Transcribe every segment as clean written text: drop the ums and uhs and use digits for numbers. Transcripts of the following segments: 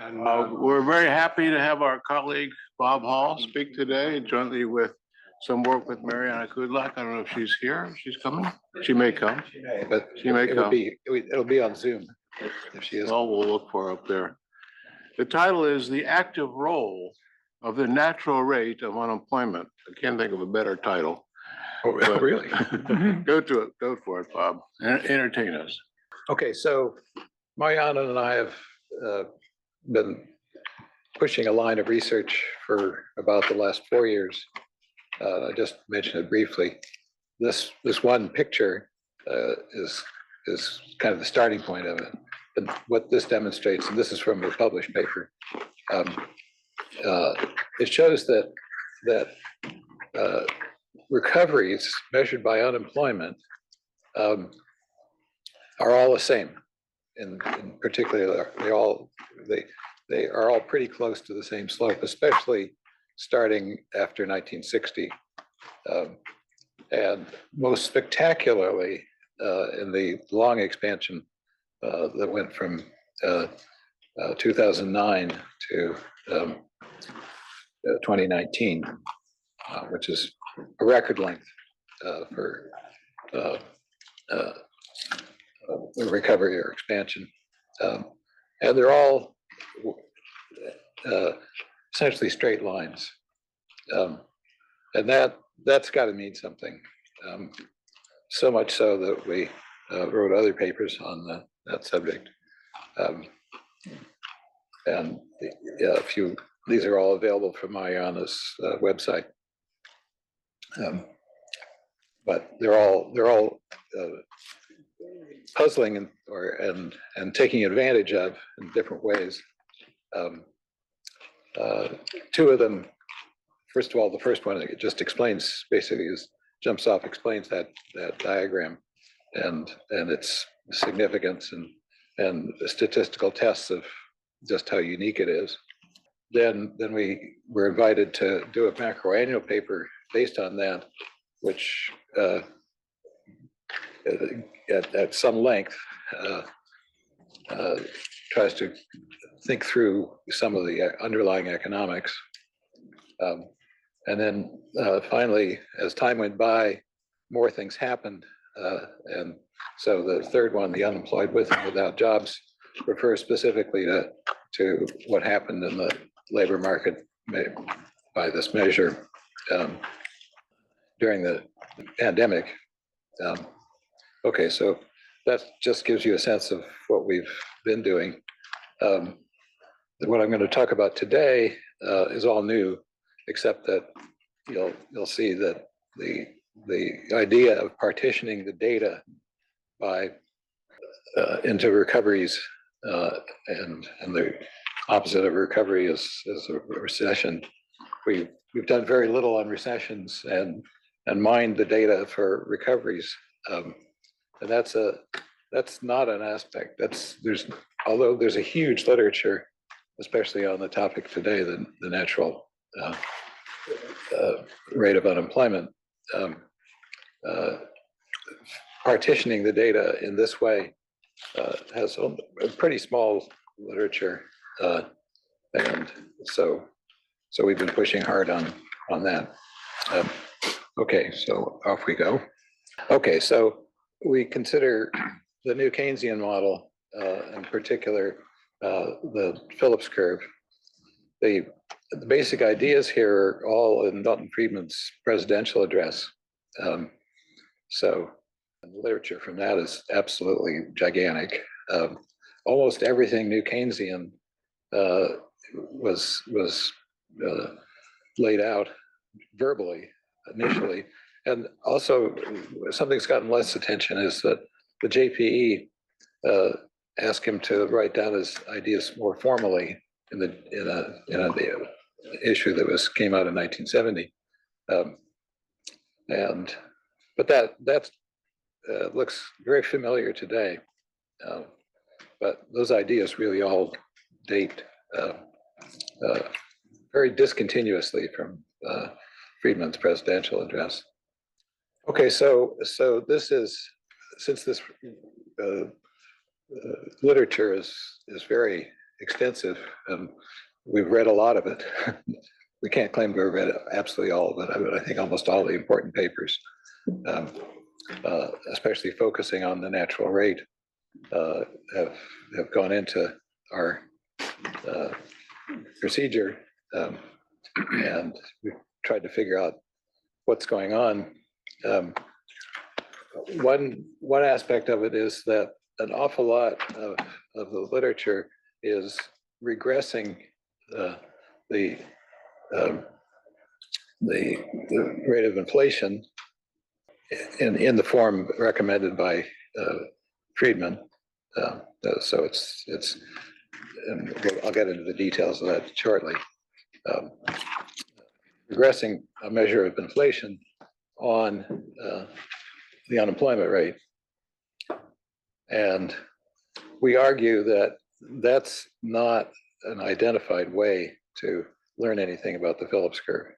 And we're very happy to have our colleague Bob Hall speak today, jointly with some work with Marianna Kudlyak. I don't know if she's here. She's coming. She may come. But She may come. it'll be on Zoom if she is. Well, we'll look for her up there. The title is The Active Role of the Natural Rate of Unemployment. I can't think of a better title. Oh, But- really? Go to it. Go for it, Bob. Entertain us. Okay, so Marianna and I have been pushing a line of research for about the last 4 years. I just mentioned it briefly. This one picture is kind of the starting point of it. And what this demonstrates, and this is from a published paper, it shows that recoveries measured by unemployment are all the same. In particular, they are all pretty close to the same slope, especially starting after 1960. And most spectacularly in the long expansion that went from 2009 to 2019, which is a record length for recovery or expansion. And they're all essentially straight lines. And that's got to mean something. So much so that we wrote other papers on that subject. And these are all available from Marianna's website. But they're all puzzling and taking advantage of in different ways. Two of them, first of all, the first one, it just explains, basically explains that diagram and its significance and the statistical tests of just how unique it is. Then we were invited to do a macro annual paper based on that, which at some length tries to think through some of the underlying economics. And then finally, as time went by, more things happened. And so the third one, the unemployed with and without jobs, refers specifically to what happened in the labor market by this measure during the pandemic. Okay, so that just gives you a sense of what we've been doing. What I'm going to talk about today is all new, except that you'll see that the idea of partitioning the data by into recoveries and the opposite of recovery is a recession. We've done very little on recessions and mined the data for recoveries, and that's not an aspect. Although there's a huge literature, especially on the topic today, the natural rate of unemployment. Partitioning the data in this way has a pretty small literature, and so we've been pushing hard on that. Okay, so off we go. Okay, so we consider the new Keynesian model, in particular, the Phillips curve. The basic ideas here are all in Milton Friedman's presidential address. So the literature from that is absolutely gigantic. Almost everything new Keynesian was laid out verbally initially. And also something that's gotten less attention is that the JPE asked him to write down his ideas more formally in the issue that came out in 1970. But that looks very familiar today. But those ideas really all date very discontinuously from Friedman's presidential address. Okay, so this is, since this literature is very extensive, and we've read a lot of it. We can't claim to have read absolutely all of it. I think almost all the important papers, especially focusing on the natural rate, have gone into our procedure, and we've tried to figure out what's going on. One aspect of it is that an awful lot of the literature is regressing the rate of inflation in the form recommended by Friedman. So it's and I'll get into the details of that shortly. Regressing a measure of inflation on the unemployment rate. And we argue that that's not an identified way to learn anything about the Phillips curve.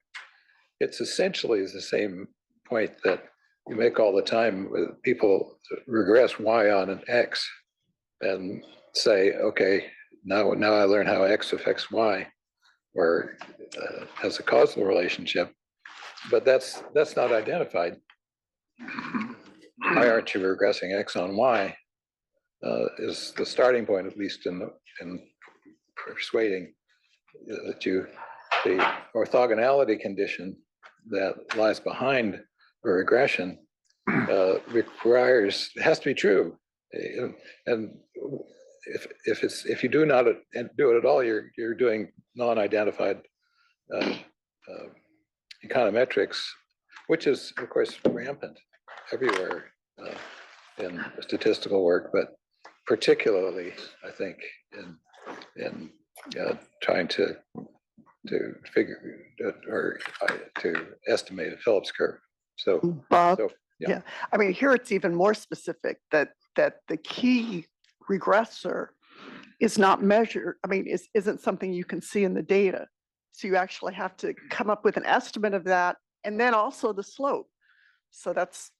It's essentially the same point that you make all the time with people regress y on an x and say, okay, now I learn how x affects y, or has a causal relationship, but that's not identified. Why aren't you regressing x on y is the starting point, at least in persuading that the orthogonality condition that lies behind a regression has to be true. And if you do not do it at all, you're doing non-identified econometrics, which is of course rampant everywhere in statistical work, but particularly I think in trying to figure or to estimate a Phillips curve. So, Bob, yeah. I mean, here it's even more specific that the key regressor is not measured. I mean, isn't something you can see in the data. So you actually have to come up with an estimate of that, and then also the slope. So that's,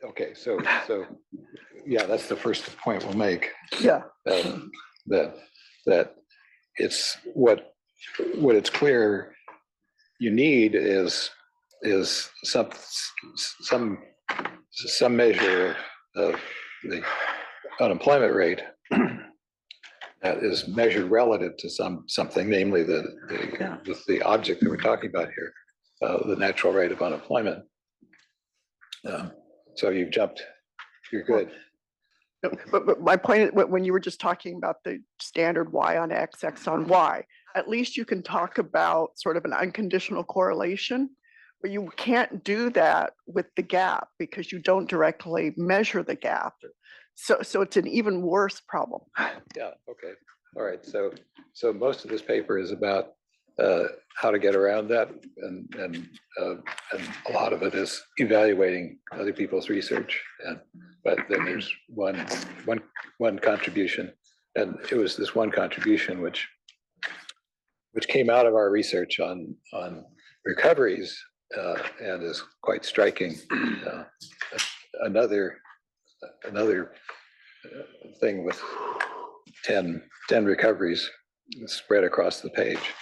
Okay, so yeah, that's the first point we'll make. Yeah. That it's what it's clear you need is some measure of the unemployment rate that is measured relative to something, namely the object that we're talking about here, the natural rate of unemployment. So you've jumped, you're good. But my point is, when you were just talking about the standard y on x, x on y, at least you can talk about sort of an unconditional correlation, but you can't do that with the gap because you don't directly measure the gap. So it's an even worse problem. Yeah, okay. All right. So most of this paper is about how to get around that, and a lot of it is evaluating other people's research. But then there's one contribution, and it was this one contribution which came out of our research on recoveries and is quite striking. Another thing with 10 recoveries spread across the page,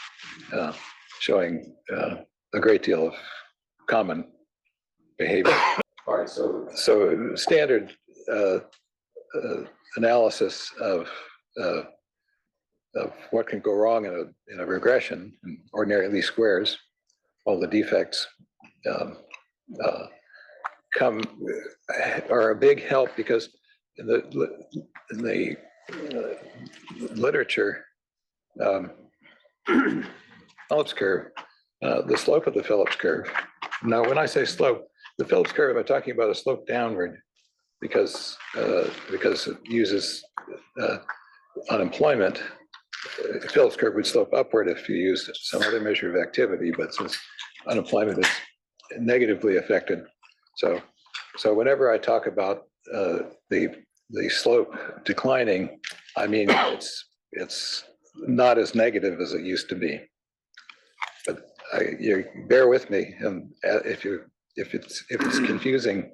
showing a great deal of common behavior. All right, so standard analysis of what can go wrong in a regression, in ordinary least squares, all the defects are a big help, because in the literature, Phillips curve, the slope of the Phillips curve. Now, when I say slope, the Phillips curve, I'm talking about a slope downward because it uses unemployment. The Phillips curve would slope upward if you used some other measure of activity, but since unemployment is negatively affected, so whenever I talk about the slope declining, I mean it's not as negative as it used to be. But you bear with me, and if it's confusing,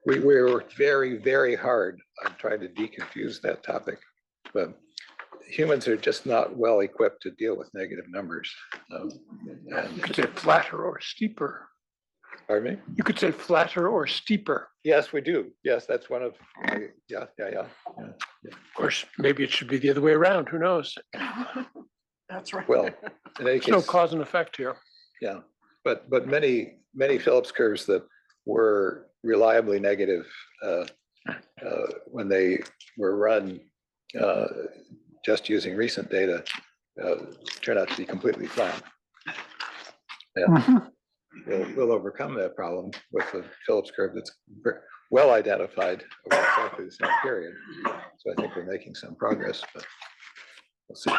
we worked very, very hard on trying to deconfuse that topic. But humans are just not well equipped to deal with negative numbers. You could say flatter or steeper. Pardon me? You could say flatter or steeper. Yes, we do. Yes, that's one of, yeah. Of course, maybe it should be the other way around. Who knows? That's right. Well, in any There's no case, cause and effect here. yeah, but many Phillips curves that were reliably negative when they were run just using recent data turn out to be completely flat. And we'll overcome that problem with a Phillips curve that's well identified over exactly the same period. So I think we're making some progress, but we'll see.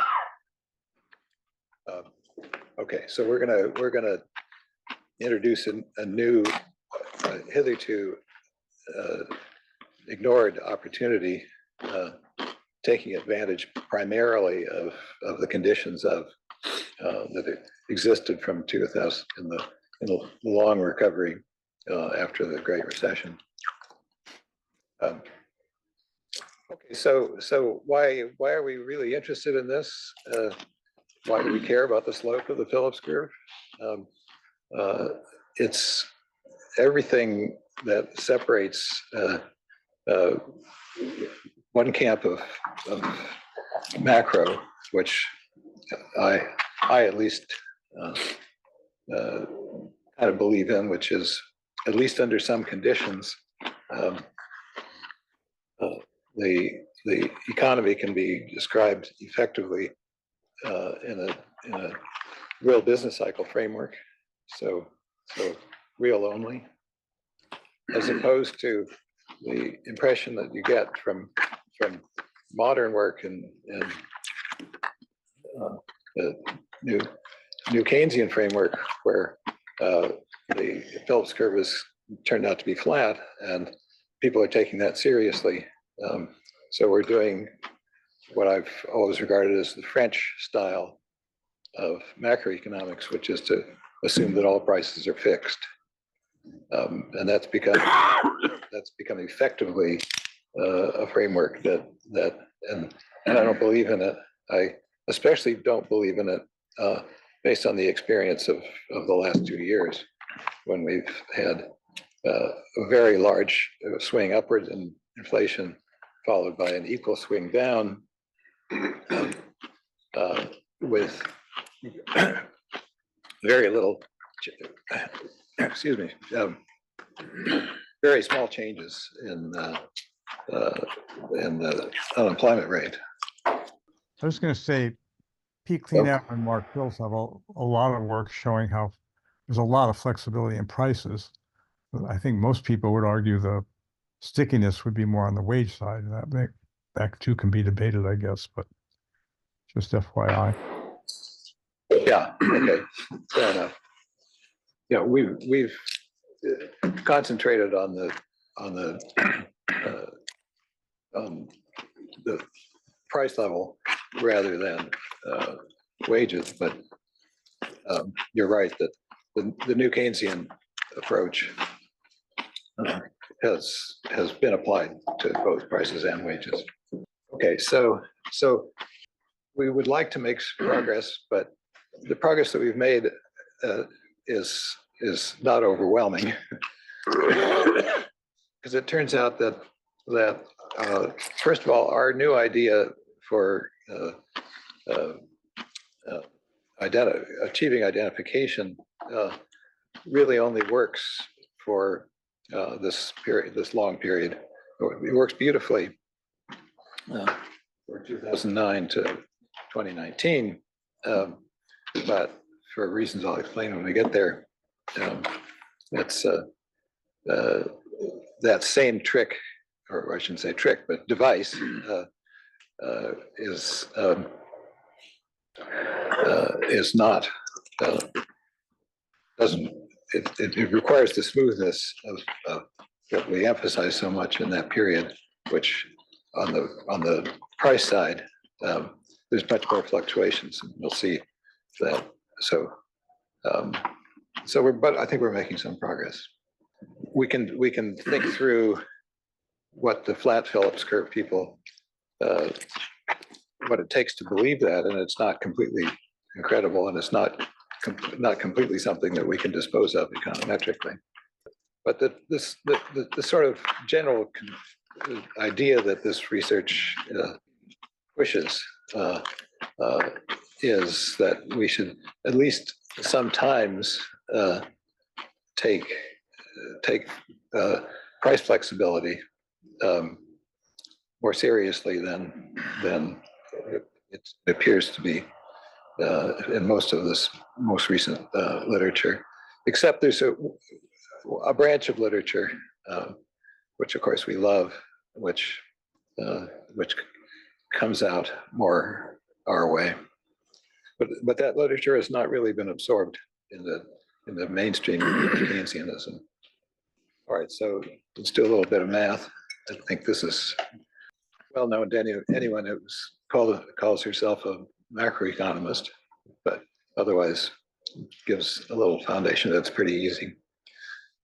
Okay, so we're gonna introduce a new, hitherto ignored opportunity, taking advantage primarily of the conditions of that existed from 2000 in the long recovery after the Great Recession. Okay, so why are we really interested in this? Why do we care about the slope of the Phillips curve? It's everything that separates one camp of macro, which I at least kind of believe in, which is at least under some conditions, the economy can be described effectively in a real business cycle framework. So real only, as opposed to the impression that you get from modern work and the new Keynesian framework, where the Phillips curve has turned out to be flat, and people are taking that seriously. So we're doing what I've always regarded as the French style of macroeconomics, which is to assume that all prices are fixed, and that's become effectively a framework that and I don't believe in it. I especially don't believe in it based on the experience of the last 2 years, when we've had a very large swing upwards in inflation, followed by an equal swing down, with very little, excuse me, very small changes in the unemployment rate. I was going to say, Pete Cleanout and Mark Bills have a lot of work showing how there's a lot of flexibility in prices. But I think most people would argue the stickiness would be more on the wage side. And that too can be debated, I guess, but just FYI. Yeah, okay, fair enough. Yeah, we've concentrated on the price level rather than wages, but you're right that the new Keynesian approach has been applied to both prices and wages. Okay, so we would like to make progress, but the progress that we've made is not overwhelming, because it turns out that first of all, our new idea for achieving identification really only works for this long period. It works beautifully for 2009 to 2019, but for reasons I'll explain when we get there, that's that same trick, or I shouldn't say trick, but device is not it requires the smoothness of what we emphasize so much in that period, which on the price side there's much more fluctuations, and we'll see that. So but I think we're making some progress. We can think through what the flat Phillips curve people what it takes to believe that, and it's not completely incredible, and it's not completely something that we can dispose of econometrically. But the sort of general idea that this research pushes is that we should at least sometimes take price flexibility more seriously than it appears to be in most of this most recent literature, except there's a branch of literature, which of course we love, which comes out more our way. But that literature has not really been absorbed in the mainstream Keynesianism. All right, so let's do a little bit of math. I think this is well known to anyone who calls herself a macroeconomist, but otherwise gives a little foundation that's pretty easy.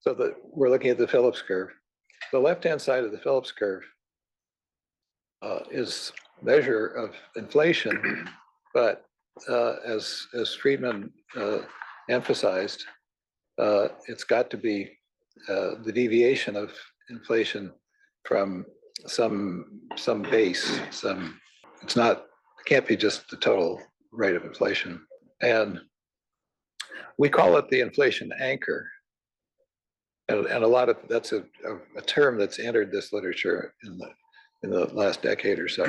So we're looking at the Phillips curve. The left-hand side of the Phillips curve is measure of inflation, but as Friedman emphasized, it's got to be the deviation of inflation from some base. It can't be just the total rate of inflation. And we call it the inflation anchor. And a lot of that's a term that's entered this literature in the last decade or so,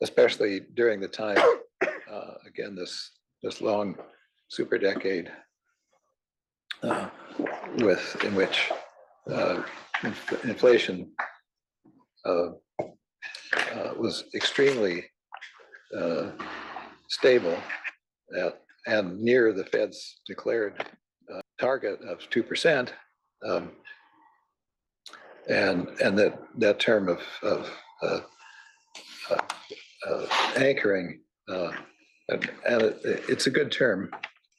especially during the time, again, this long super decade in which inflation was extremely stable and near the Fed's declared target of 2%, and that term of anchoring, and it's a good term.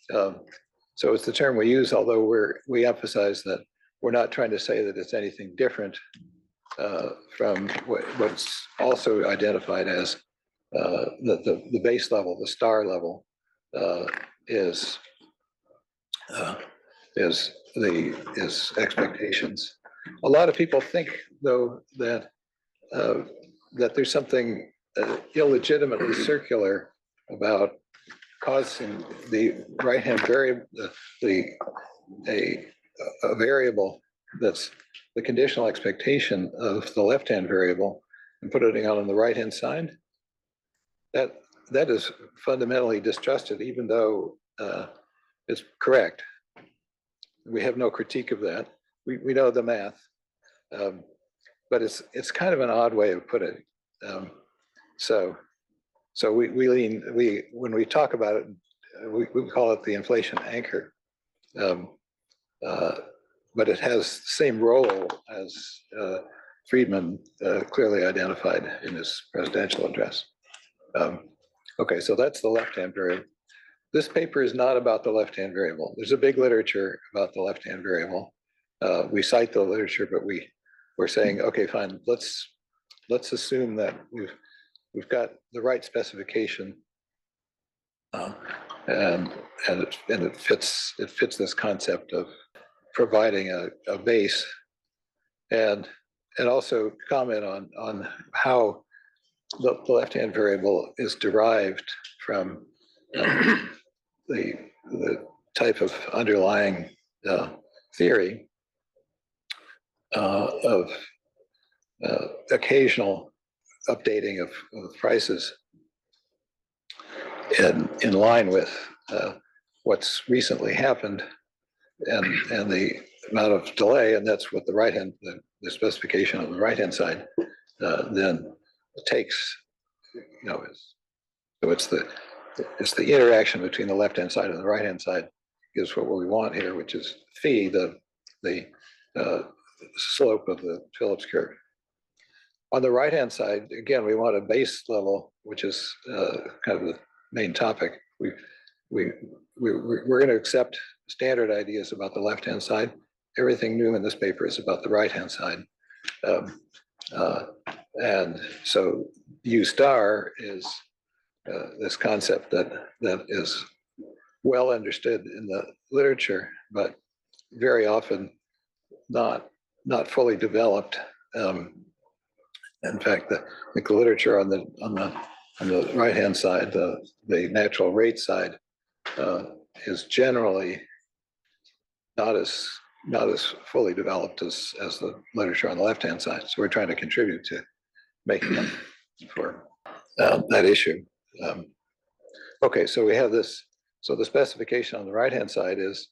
So it's the term we use, although we emphasize that we're not trying to say that it's anything different from what's also identified as the base level, the star level, is expectations. A lot of people think, though, that there's something illegitimately circular about causing the right-hand variable, a variable that's the conditional expectation of the left-hand variable, and putting it on the right-hand side. That is fundamentally distrusted, even though it's correct. We have no critique of that. We know the math, but it's kind of an odd way of putting it. So when we talk about it, we call it the inflation anchor, but it has the same role as Friedman clearly identified in his presidential address. Okay, so that's the left-hand variable. This paper is not about the left-hand variable. There's a big literature about the left-hand variable. We cite the literature, but we're saying, okay, fine. Let's assume that we've got the right specification, and it fits this concept of providing a base, and also comment on how the left-hand variable is derived from the type of underlying theory of occasional updating of prices in line with what's recently happened and the amount of delay, and that's what the specification on the right-hand side then takes. So it's the interaction between the left-hand side and the right-hand side gives what we want here, which is phi, the slope of the Phillips curve. On the right-hand side, again, we want a base level, which is kind of the main topic. We're going to accept standard ideas about the left-hand side. Everything new in this paper is about the right-hand side. And so U star is this concept that is well understood in the literature, but very often not fully developed. In fact, the literature on the right hand side, the natural rate side, is generally not as fully developed as the literature on the left hand side. So we're trying to contribute to making up for that issue. Okay, so we have this. So the specification on the right hand side is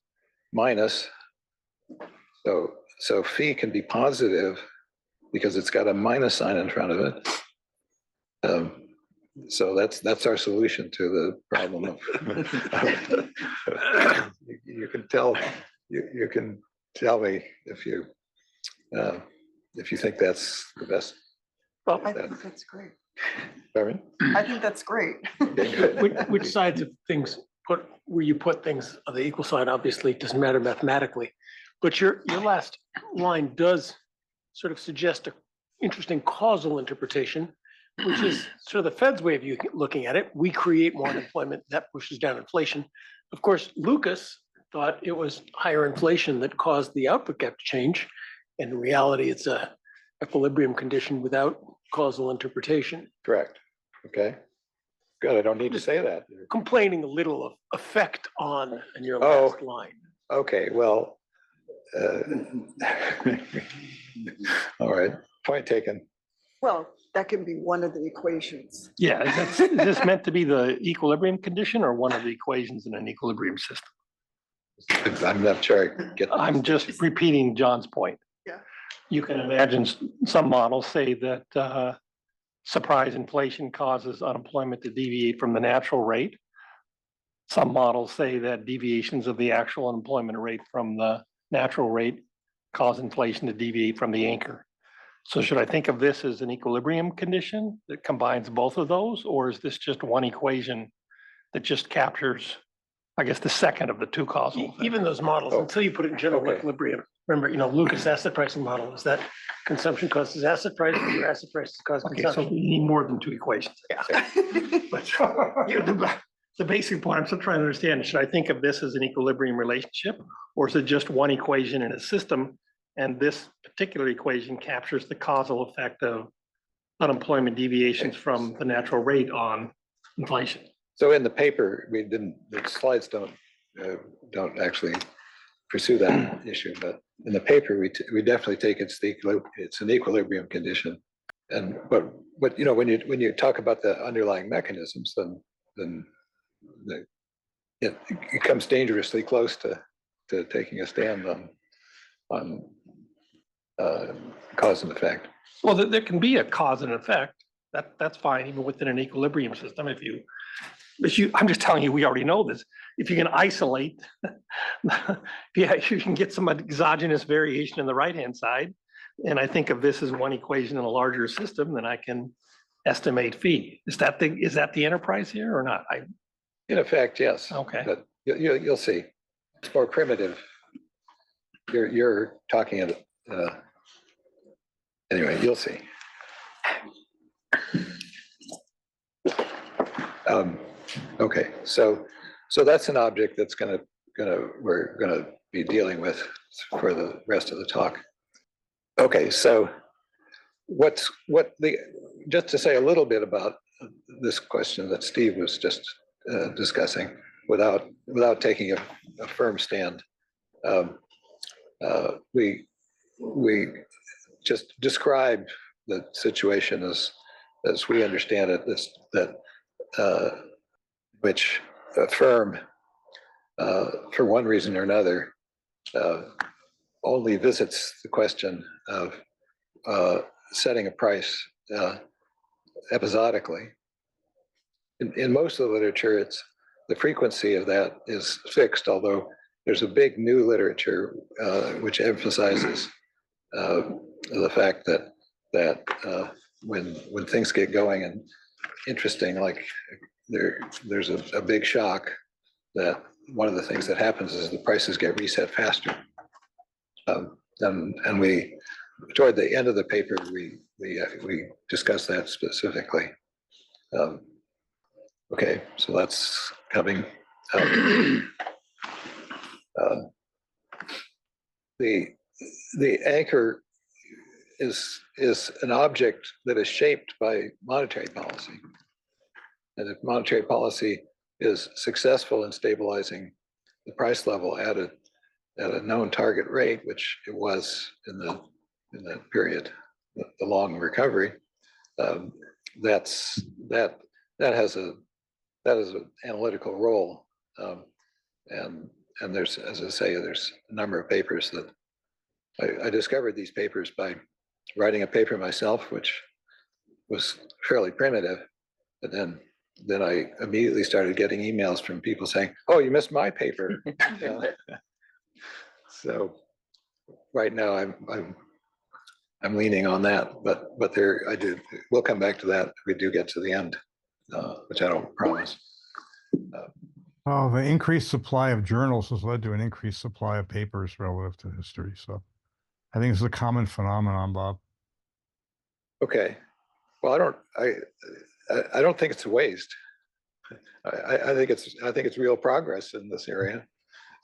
minus. So phi can be positive because it's got a minus sign in front of it. So that's our solution to the problem of you can tell me if you think that's the best. Well, I think that's great. Pardon? I think that's great. Which sides of things where you put things on the equal side, obviously it doesn't matter mathematically, but your last line does sort of suggest an interesting causal interpretation, which is sort of the Fed's way of looking at it. We create more unemployment, that pushes down inflation. Of course, Lucas thought it was higher inflation that caused the output gap to change. And in reality, it's a equilibrium condition without causal interpretation. Correct. Okay. Good. I don't need to say that. Complaining a little of effect on in your last line. Okay. Well, all right. Point taken. Well, that can be one of the equations. Yeah, is this meant to be the equilibrium condition or one of the equations in an equilibrium system? I'm not sure I get. I'm just repeating John's point. Yeah. You can imagine some models say that surprise inflation causes unemployment to deviate from the natural rate. Some models say that deviations of the actual unemployment rate from the natural rate cause inflation to deviate from the anchor. So should I think of this as an equilibrium condition that combines both of those, or is this just one equation that just captures, I guess, the second of the two causal effects? Even those models, until you put it in general equilibrium, remember, Lucas asset pricing model is that consumption causes asset prices, or asset prices cause Okay, so consumption. we need more than two equations. Yeah. But the basic point I'm still trying to understand, should I think of this as an equilibrium relationship, or is it just one equation in a system? And this particular equation captures the causal effect of unemployment deviations from the natural rate on inflation. So in the paper, the slides don't actually pursue that issue, but in the paper, we definitely take it's an equilibrium condition. And but when you talk about the underlying mechanisms, then it comes dangerously close to taking a stand on cause and effect. Well, there can be a cause and effect. That's fine, even within an equilibrium system. I'm just telling you, we already know this. If you can isolate, if you can get some exogenous variation in the right-hand side, and I think of this as one equation in a larger system, then I can estimate phi. Is that the enterprise here or not? In effect, yes. Okay. But you'll see. It's more primitive. You're talking at anyway, you'll see. Okay, so that's an object that's we're gonna be dealing with for the rest of the talk. Okay, so just to say a little bit about this question that Steve was just discussing, without taking a firm stand, we just describe the situation as we understand it, which a firm, for one reason or another, only visits the question of setting a price episodically. In most of the literature, the frequency of that is fixed, although there's a big new literature which emphasizes the fact that when things get going and interesting, like there's a big shock, that one of the things that happens is the prices get reset faster. And we, toward the end of the paper, we discuss that specifically. Okay, so that's coming. The anchor is an object that is shaped by monetary policy. And if monetary policy is successful in stabilizing the price level at a known target rate, which it was in the period, the long recovery, that has an analytical role, and there's, as I say, there's a number of papers that I discovered these papers by writing a paper myself, which was fairly primitive, but then I immediately started getting emails from people saying, "Oh, you missed my paper." So right now I'm leaning on that, but we'll come back to that if we do get to the end, which I don't promise. Oh, the increased supply of journals has led to an increased supply of papers relative to history. So I think it's a common phenomenon, Bob. Okay. Well, I don't think it's a waste. I think it's real progress in this area.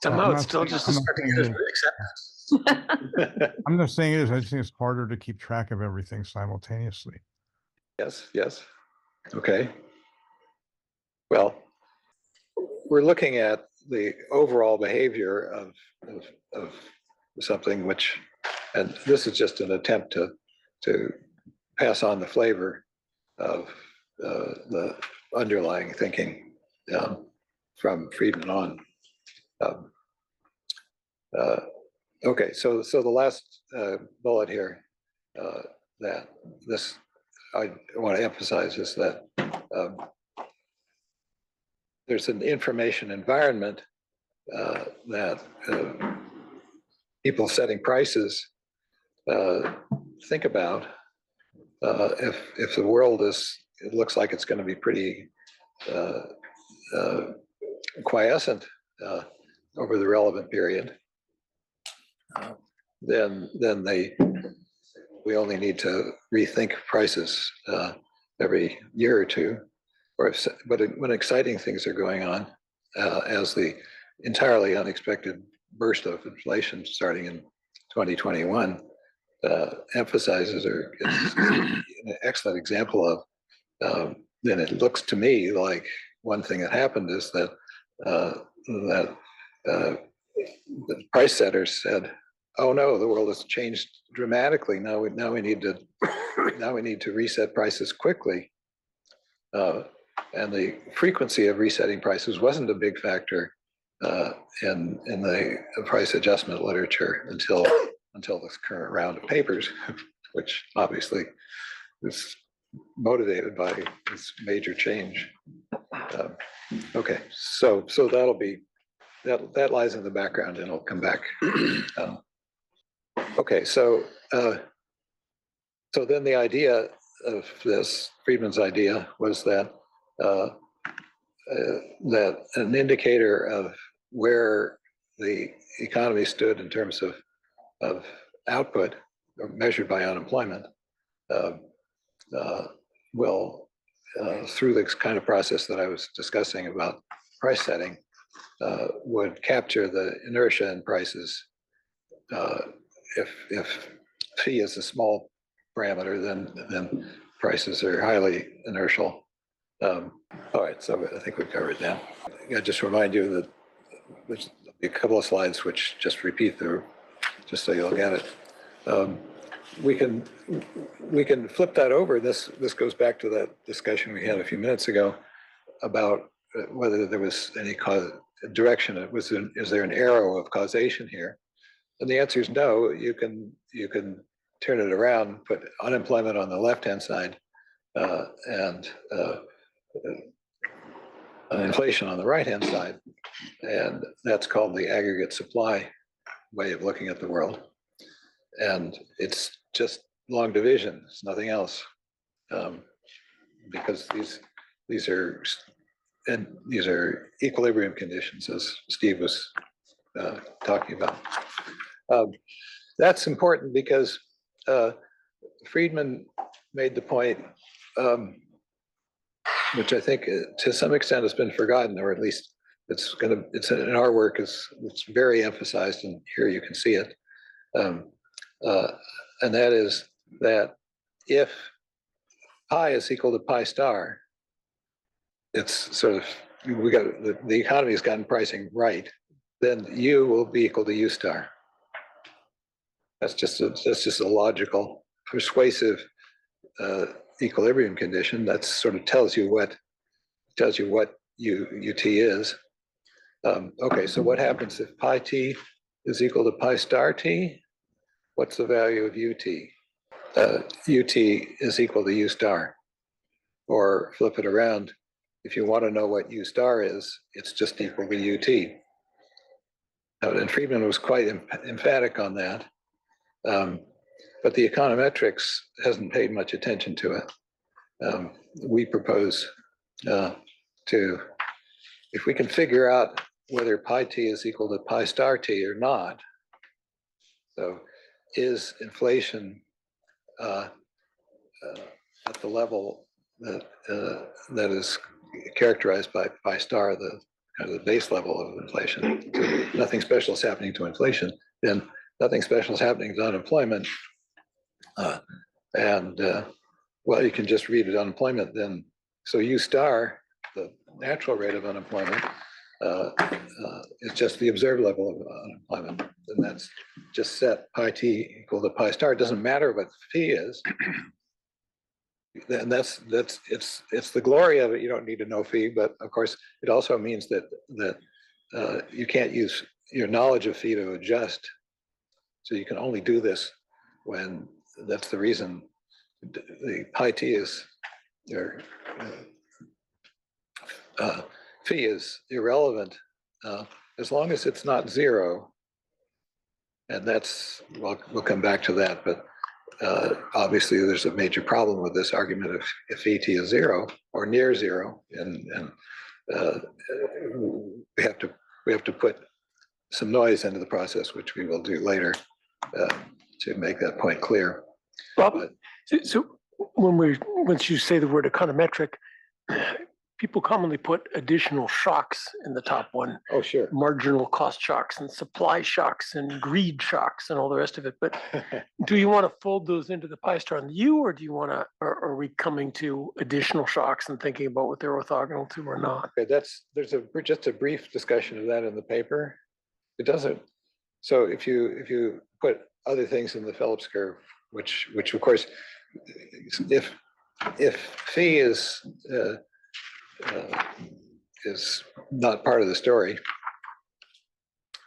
Somehow it's still just as acceptance. I'm not saying it is. I just think it's harder to keep track of everything simultaneously. Yes. Okay. Well, we're looking at the overall behavior of something which, and this is just an attempt to pass on the flavor of the underlying thinking from Friedman on. Okay, so the last bullet here that I want to emphasize is that there's an information environment that people setting prices think about. If the world it looks like it's going to be pretty quiescent over the relevant period, then we only need to rethink prices every year or two. But when exciting things are going on, as the entirely unexpected burst of inflation starting in 2021 emphasizes, or is an excellent example of, then it looks to me like one thing that happened is that the price setters said, "Oh no, the world has changed dramatically. Now we need to reset prices quickly." And the frequency of resetting prices wasn't a big factor in the price adjustment literature until this current round of papers, which obviously is motivated by this major change. Okay, so that'll be that lies in the background, and it'll come back. Okay, so then the idea of this, Friedman's idea, was that that an indicator of where the economy stood in terms of output, or measured by unemployment, will, through this kind of process that I was discussing about price setting, would capture the inertia in prices. If phi is a small parameter, then prices are highly inertial. All right, so I think we've covered that. I just remind you that there's a couple of slides which just repeat just so you'll get it. We can flip that over. This goes back to that discussion we had a few minutes ago about whether there was any direction. Is there an arrow of causation here? And the answer is no. You can turn it around, put unemployment on the left-hand side, and inflation on the right-hand side, and that's called the aggregate supply way of looking at the world. And it's just long division. It's nothing else, because these are equilibrium conditions, as Steve was talking about. That's important because Friedman made the point which I think to some extent has been forgotten, or at least it's in our work it's very emphasized, and here you can see it. And that is that if pi is equal to pi star, it's sort of, the economy has gotten pricing right, then U will be equal to U star. That's just a logical, persuasive equilibrium condition. That sort of tells you what UT is. Okay, so what happens if pi t is equal to pi star t? What's the value of UT? UT is equal to U star. Or flip it around, if you want to know what U star is, it's just equal to UT. And Friedman was quite emphatic on that. But the econometrics hasn't paid much attention to it. We propose if we can figure out whether pi t is equal to pi star t or not, so is inflation at the level that is characterized by pi star, the kind of the base level of inflation. So nothing special is happening to inflation, then nothing special is happening to unemployment. Well, you can just read it unemployment then. So U star, the natural rate of unemployment, is just the observed level of unemployment. And that's just set pi t equal to pi star. It doesn't matter what phi is. And it's the glory of it. You don't need to know phi, but of course it also means that you can't use your knowledge of phi to adjust. So you can only do this when, that's the reason the pi t is, or phi is irrelevant as long as it's not zero. And that's, we'll come back to that, but obviously there's a major problem with this argument if phi t is zero or near zero, and we have to put some noise into the process, which we will do later to make that point clear. Bob, so once you say the word econometric, people commonly put additional shocks in the top one. Oh, sure. Marginal cost shocks and supply shocks and greed shocks and all the rest of it. But do you want to fold those into the pi star and the U, or do you want to, or are we coming to additional shocks and thinking about what they're orthogonal to or not? Okay, there's just a brief discussion of that in the paper. It doesn't. So if you put other things in the Phillips curve, which of course, if phi is not part of the story,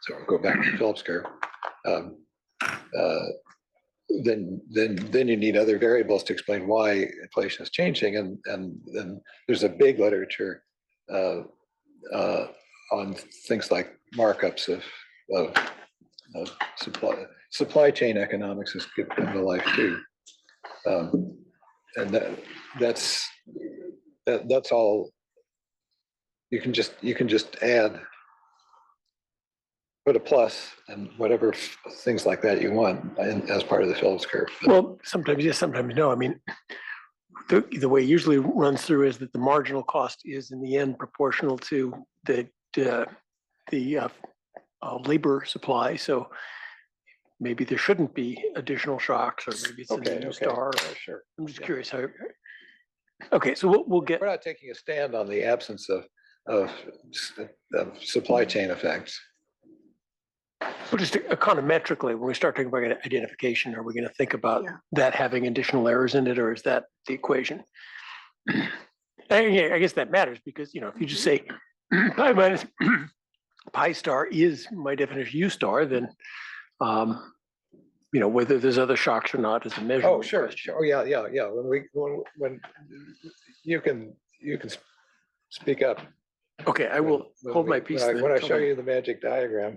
so we'll go back to the Phillips curve, then you need other variables to explain why inflation is changing, and then there's a big literature on things like markups of supply chain economics has come to life too, and that's all. You can just add, put a plus and whatever things like that you want as part of the Phillips curve. Well, sometimes yes, sometimes no. I mean, the way it usually runs through is that the marginal cost is in the end proportional to the labor supply. So maybe there shouldn't be additional shocks, or maybe it's a new star. Sure. I'm just curious how. Okay, so we'll get. We're not taking a stand on the absence of supply chain effects. Well, just econometrically, when we start talking about identification, are we going to think about that having additional errors in it, or is that the equation? I guess that matters because, if you just say pi minus pi star is my definition U star, then whether there's other shocks or not is a measure. Oh, sure. Oh, yeah. When you can speak up. Okay, I will hold my peace. When I show you the magic diagram,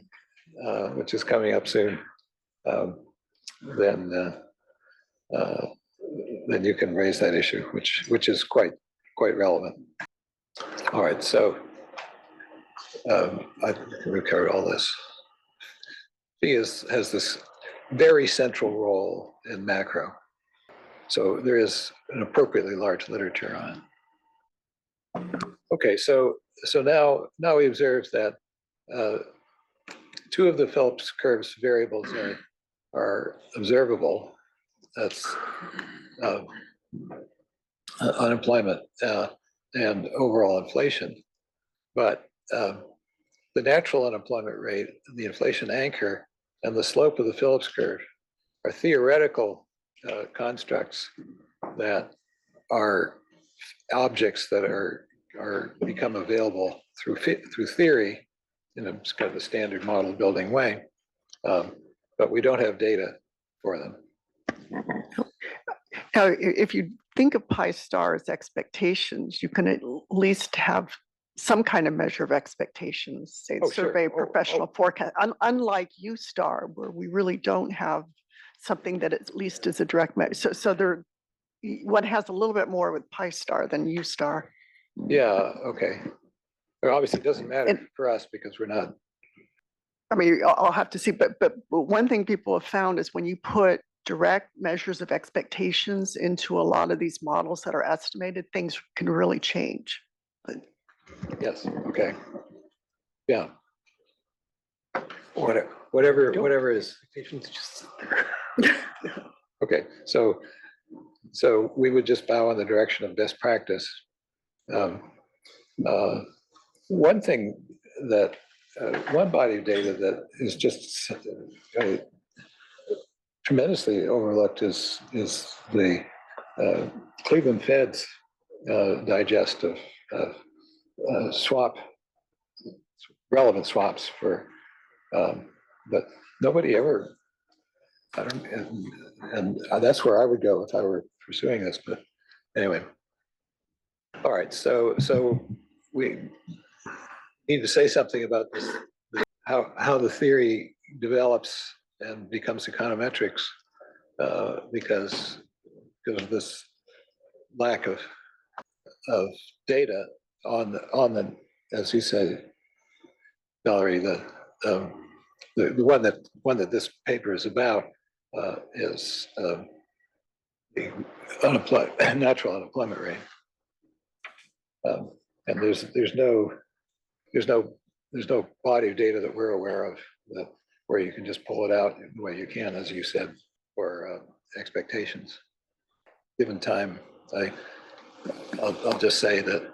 which is coming up soon, then you can raise that issue, which is quite relevant. All right, so we've covered all this. Phi has this very central role in macro, so there is an appropriately large literature on it. Okay, so now we observe that two of the Phillips curve's variables are observable. That's unemployment and overall inflation. But the natural unemployment rate, the inflation anchor, and the slope of the Phillips curve are theoretical constructs that are objects that are become available through theory in a kind of a standard model building way, but we don't have data for them. Now, if you think of pi star as expectations, you can at least have some kind of measure of expectations, say Oh, sure. survey, Oh, professional forecast, unlike U star, where we really don't have something that at least is a direct measure. So there, one has a little bit more with pi star than U star. Yeah, okay. But obviously, it doesn't matter And- for us because we're not. I mean, I'll have to see, but one thing people have found is when you put direct measures of expectations into a lot of these models that are estimated, things can really change. Yes, okay. Yeah. Whatever is. Okay, so we would just bow in the direction of best practice. One thing that, one body of data that is just tremendously overlooked is the Cleveland Fed's digest of relevant swaps for, but nobody ever, I don't, and that's where I would go if I were pursuing this, but anyway. All right, so we need to say something about this, how the theory develops and becomes econometrics, because of this lack of data on the, as you said, Valerie, the one that this paper is about is the natural unemployment rate, and there's no body of data that we're aware of that where you can just pull it out the way you can, as you said, for expectations. Given time, I'll just say that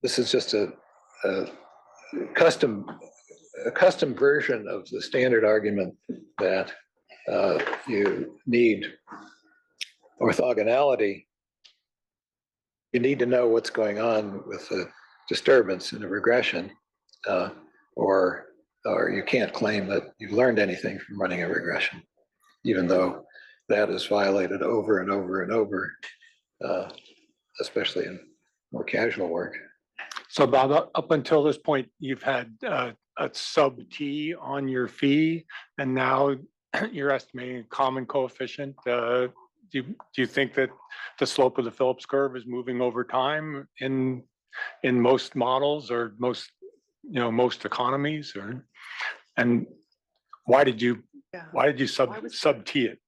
this is just a custom version of the standard argument that you need orthogonality. You need to know what's going on with the disturbance in a regression, or you can't claim that you've learned anything from running a regression, even though that is violated over and over and over, especially in more casual work. So Bob, up until this point, you've had a sub T on your fee, and now you're estimating a common coefficient. Do you think that the slope of the Phillips curve is moving over time in most models or most economies, and why did you sub T it?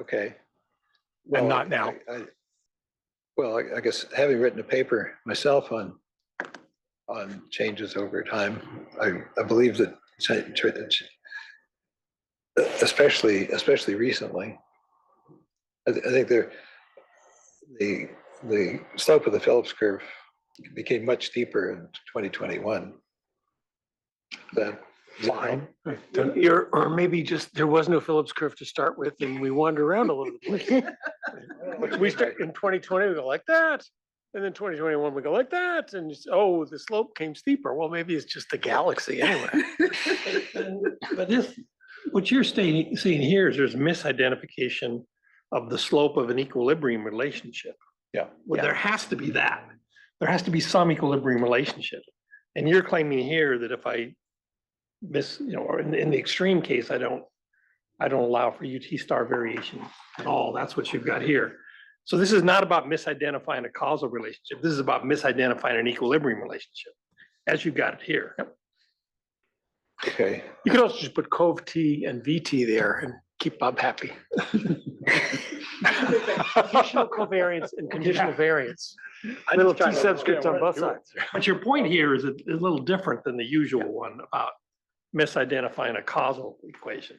Okay. And not now. I guess having written a paper myself on changes over time, I believe that especially recently, I think the slope of the Phillips curve became much steeper in 2021 than Fine. Or maybe just there was no Phillips curve to start with and we wandered around a little bit. We start in 2020, we go like that. And then 2021, we go like that. And the slope came steeper. Well, maybe it's just the galaxy anyway. But what you're seeing here is there's misidentification of the slope of an equilibrium relationship. Yeah. Well, there has to be that. There has to be some equilibrium relationship. And you're claiming here that if I or in the extreme case, I don't allow for UT star variation at all. That's what you've got here. So this is not about misidentifying a causal relationship. This is about misidentifying an equilibrium relationship, as you've got it here. Okay. You could also just put cov T and VT there and keep Bob happy. Conditional covariance and conditional variance. Little T subscripts on both sides. But your point here is a little different than the usual one about misidentifying a causal equation.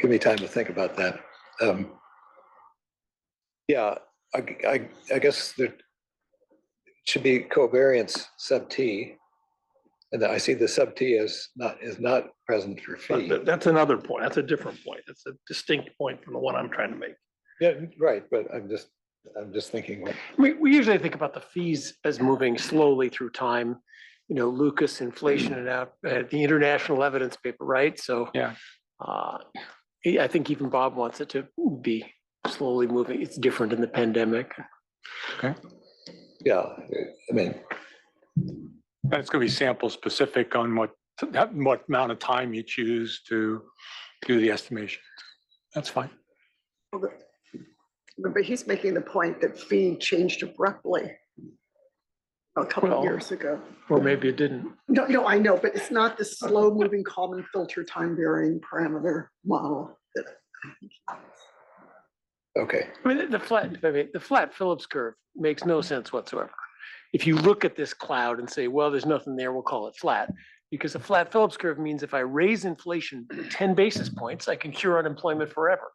Give me time to think about that. Yeah, I guess there should be covariance sub T. And I see the sub T is not present for phi. But that's another point. That's a different point. It's a distinct point from the one I'm trying to make. Yeah, right, but I'm just thinking, We usually think about the fees as moving slowly through time. You know, Lucas inflation and out, the international evidence paper, right? So. Yeah. I think even Bob wants it to be slowly moving. It's different in the pandemic. yeah, I mean, That's going to be sample specific on what amount of time you choose to do the estimation. That's fine. But he's making the point that fee changed abruptly a couple Well- of years ago. Or maybe it didn't. No, I know, but it's not the slow moving Kalman filter time varying parameter model. okay, I mean, the flat Phillips curve makes no sense whatsoever. If you look at this cloud and say, well, there's nothing there, we'll call it flat. Because a flat Phillips curve means if I raise inflation 10 basis points, I can cure unemployment forever.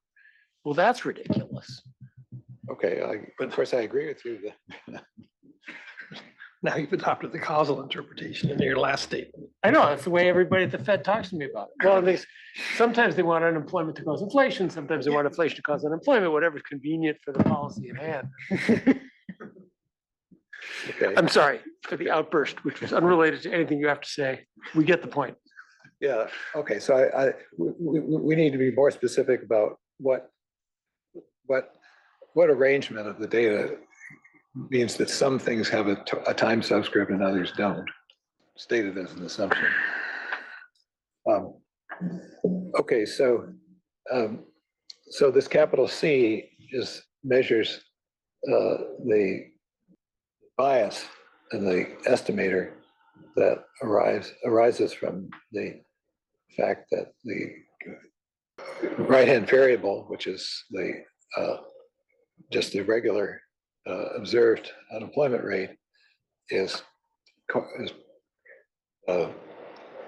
Well, that's ridiculous. okay, but of course I agree with you that Now you've adopted the causal interpretation in your last statement. I know, that's the way everybody at the Fed talks to me about it. Well, sometimes they want unemployment to cause inflation, sometimes they want inflation to cause unemployment, whatever's convenient for the policy at hand. okay, I'm sorry for the outburst, which was unrelated to anything you have to say. We get the point. yeah, okay, so we need to be more specific about what arrangement of the data means that some things have a time subscript and others don't, stated as an assumption. Okay, so this capital C measures the bias in the estimator that arises from the fact that the right-hand variable, which is the just the regular observed unemployment rate, is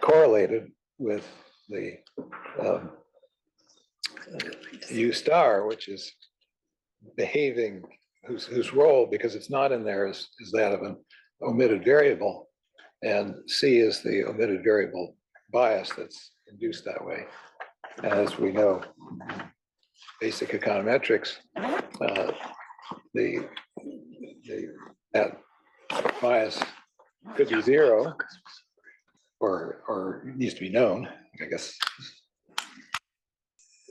correlated with the U star, which is behaving, whose role, because it's not in there, is that of an omitted variable, and C is the omitted variable bias that's induced that way. As we know, basic econometrics, that bias could be zero, or needs to be known, I guess.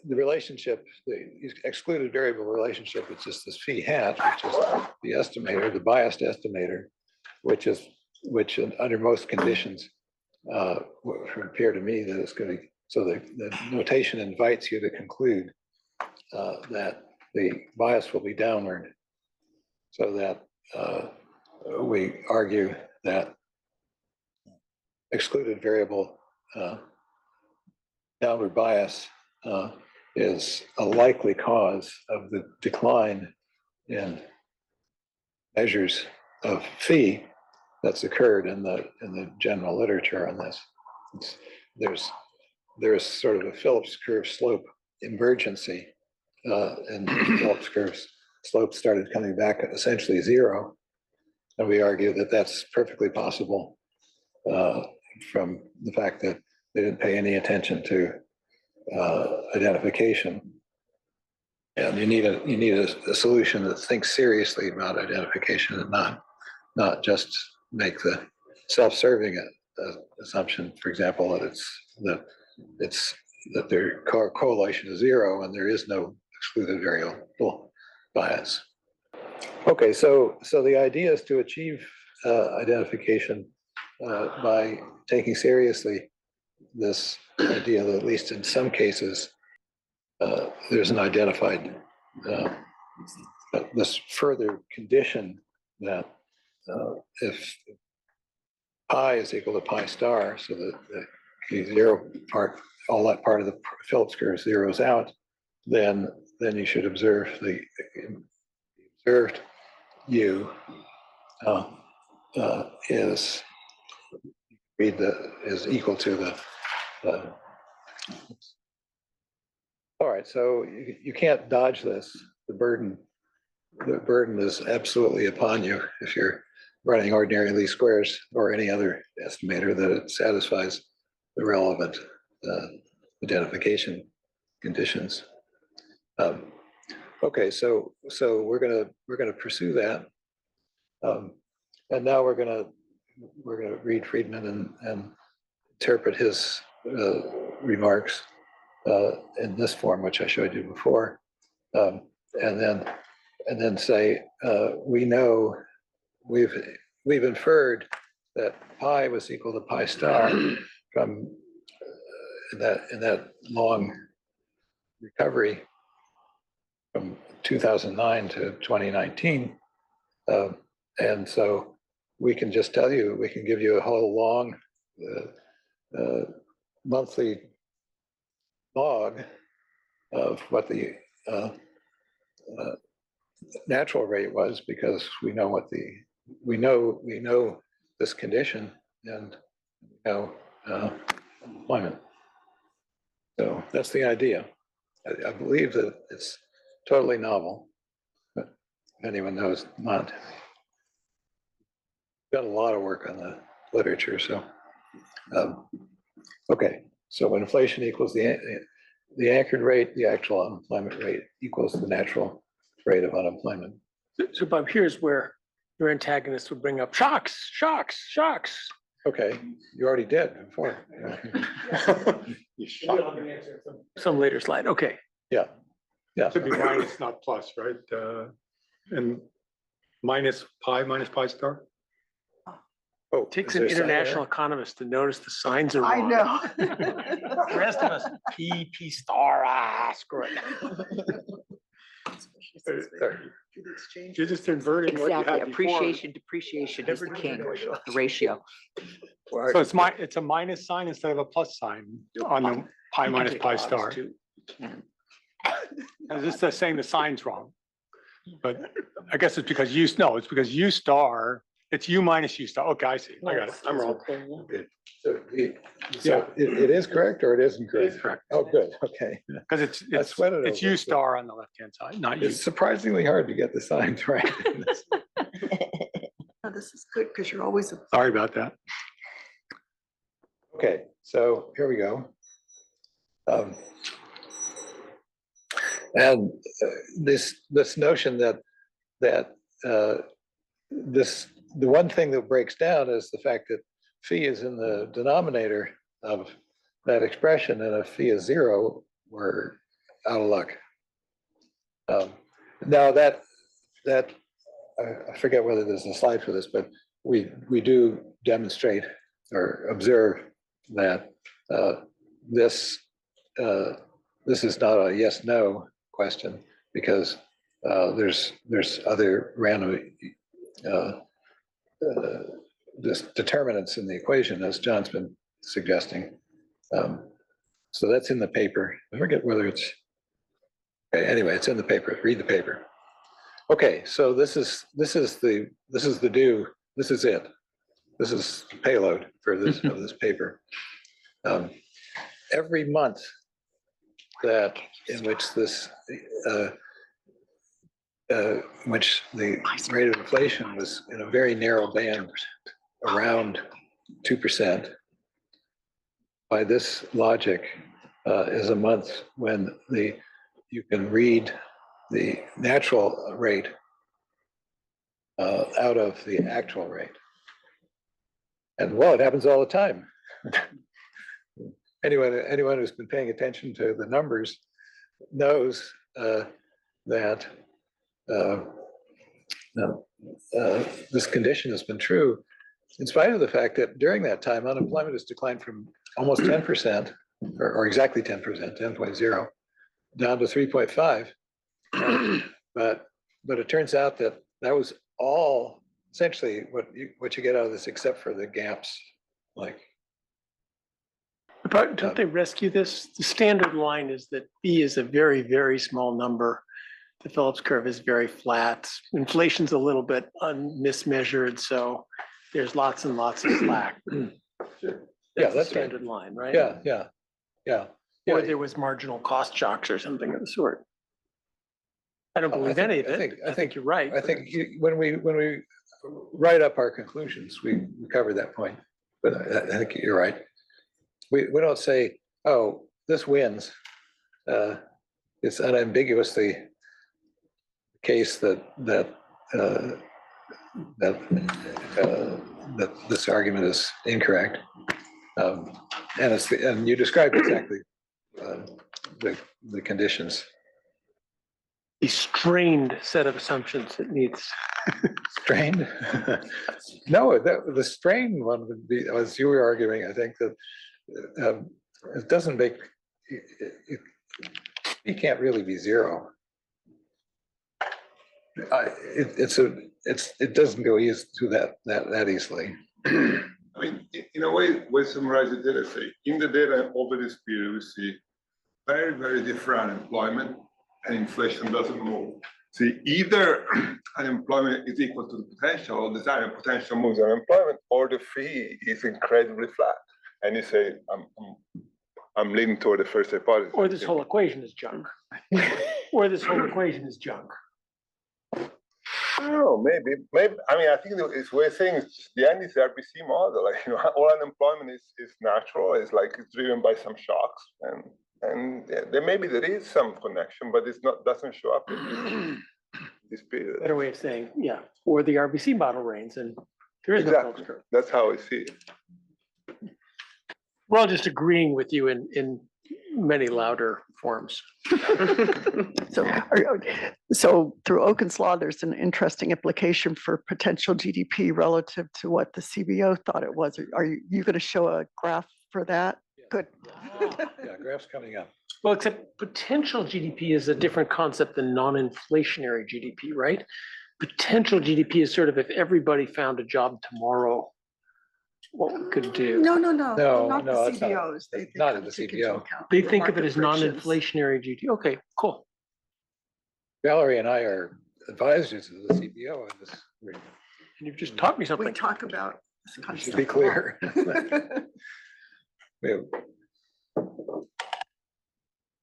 The relationship, the excluded variable relationship, it's just this phi hat, which is the estimator, the biased estimator, which under most conditions would appear to me that it's going to, so the notation invites you to conclude that the bias will be downward, so that we argue that excluded variable downward bias is a likely cause of the decline in measures of phi that's occurred in the general literature on this. There's sort of a Phillips curve slope emergency, and the Phillips curve slope started coming back at essentially zero, and we argue that that's perfectly possible from the fact that they didn't pay any attention to identification. And you need a solution that thinks seriously about identification and not just make the self-serving assumption, for example, that their correlation is zero and there is no excluded variable bias. Okay, so the idea is to achieve identification by taking seriously this idea that at least in some cases there's an identified this further condition that if pi is equal to pi star, so that the zero part, all that part of the Phillips curve zeroes out, then you should observe the observed U is is equal to the. All right, so you can't dodge this. The burden is absolutely upon you if you're running ordinary least squares or any other estimator that it satisfies the relevant identification conditions. Okay, so we're gonna pursue that, and now we're gonna read Friedman and interpret his remarks in this form, which I showed you before, and then say we know we've inferred that pi was equal to pi star from in that long recovery from 2009 to 2019, and so we can just tell you, we can give you a whole long monthly log of what the natural rate was, because we know this condition, and we know employment. So that's the idea. I believe that it's totally novel, but if anyone knows not, done a lot of work on the literature. So okay, so when inflation equals the anchored rate, the actual unemployment rate equals the natural rate of unemployment. So Bob, here's where your antagonist would bring up shocks. Okay, you already did before. Some later slide. Okay. Yeah. Should be minus, not plus, right? And minus pi star? Oh, Takes is an there a sign there? international economist to notice the signs are I wrong. know. The rest of us, P star, screw it. Sorry. You're just inverting what you Exactly. had before. Appreciation, depreciation is the king, the ratio. So it's a minus sign instead of a plus sign on the pi minus pi star. And it's just saying the sign's wrong. But I guess it's because it's because U star, it's U minus U star. Okay, I see. I got it. I'm wrong. So it is correct or it isn't correct? It's correct. Oh, good, okay. Because I it's sweated it's over U it. star on the left-hand side, not U. It's surprisingly hard to get the signs right. Oh, this is good, because you're always. Sorry about that. Okay, so here we go. And this notion that the one thing that breaks down is the fact that phi is in the denominator of that expression, and if phi is 0, we're out of luck. Now that I forget whether there's a slide for this, but we do demonstrate or observe that this is not a yes/no question, because there's other random determinants in the equation, as John's been suggesting. So that's in the paper. I forget whether it's okay. Anyway, it's in the paper. Read the paper. Okay, so this is the due. This is it. This is the payload for this of this paper. Every month in which the rate of inflation was in a very narrow band around 2%. By this logic, is a month when you can read the natural rate out of the actual rate. And well, it happens all the time. Anyone who's been paying attention to the numbers knows that this condition has been true, in spite of the fact that during that time, unemployment has declined from almost 10%, or exactly 10%, 10.0, down to 3.5. But it turns out that was all essentially what you get out of this, except for the gaps, like But don't they rescue this? The standard line is that B is a very, very small number. The Phillips curve is very flat. Inflation's a little bit mismeasured, so there's lots and lots of slack. Yeah, the that's right. standard line, right? Yeah. Or Yeah, there was marginal cost shocks or something of the sort. I don't I believe think- any of I it. think- I think you're right. I think when we write up our conclusions, we cover that point, but I think you're right. We don't say, oh, this wins. It's unambiguously the case that this argument is incorrect. And you described exactly the conditions. The strained set of assumptions it needs. Strained? No, the strained one would be, as you were arguing, I think that it doesn't make, it can't really be zero. It doesn't go through that easily. I mean, in a way, we summarize the data. Say, in the data over this period, we see very, very different unemployment, and inflation doesn't move. See, either unemployment is equal to the potential, or the time potential moves unemployment, or the fee is incredibly flat. And you say, I'm leaning toward the first hypothesis. Or this whole equation is junk. Or this whole equation is junk. Oh, maybe. I mean, I think it's we're saying the end is the RBC model. Like, all unemployment is natural. It's like it's driven by some shocks, and yeah, there is some connection, but it's not doesn't show up in this period. Better way of saying, yeah, or the RBC model reigns, and there is no Phillips Exactly. curve. That's how I see it. We're all just agreeing with you in many louder forms. So through Oken's law, there's an interesting implication for potential GDP relative to what the CBO thought it was. Are you going to show a graph for that? Good. Yeah, graph's coming up. Well, except potential GDP is a different concept than non-inflationary GDP, right? Potential GDP is sort of if everybody found a job tomorrow, what we could do. No, No, not the no, that's not- CBOs. They not kind in the of take into CBO. account They the think of it market as frictions. non-inflationary GDP. Okay, cool. Valerie and I are advisors of the CBO on this. And you've just taught me We something. talk about this kind We of should stuff. be clear.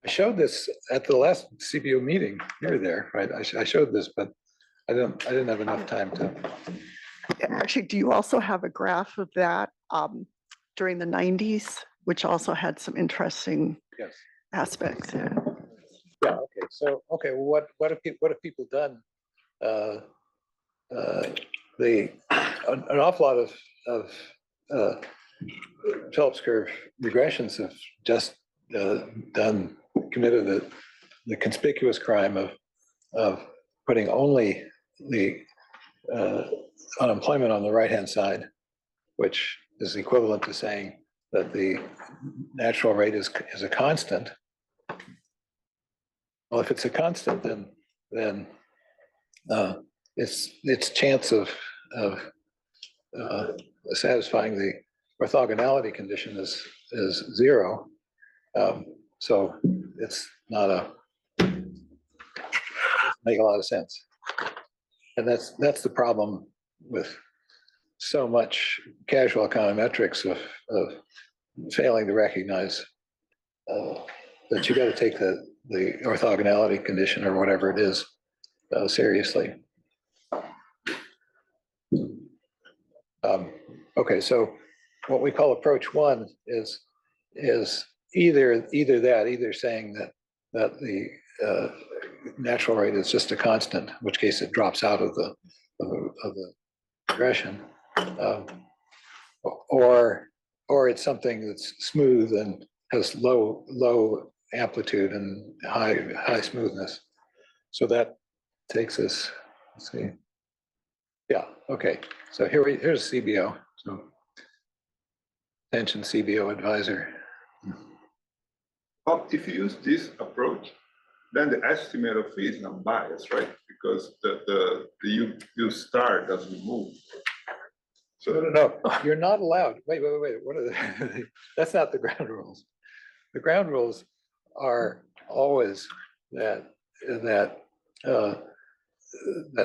I showed this at the last CBO meeting. You were there, right? I showed this, but I didn't have enough time to. Actually, do you also have a graph of that during the 90s, which also had some interesting Yes. aspects? Yeah. Yeah. Okay. So, okay. Well, what have people done? An awful lot of Phillips curve regressions have just committed the conspicuous crime of putting only the unemployment on the right-hand side, which is equivalent to saying that the natural rate is a constant. Well, if it's a constant, then its chance of satisfying the orthogonality condition is zero. So it's not make a lot of sense. And that's the problem with so much casual econometrics of failing to recognize that you got to take the orthogonality condition or whatever it is seriously. Okay, so what we call approach one is either saying that the natural rate is just a constant, in which case it drops out of the regression, or it's something that's smooth and has low amplitude and high smoothness. So that takes us, let's see. Yeah, okay. So here's CBO. So attention CBO advisor. But if you use this approach, then the estimate of fee is not biased, right? Because the U star doesn't move. So No, you're not allowed. Wait. What are the, that's not the ground rules. The ground rules are always that that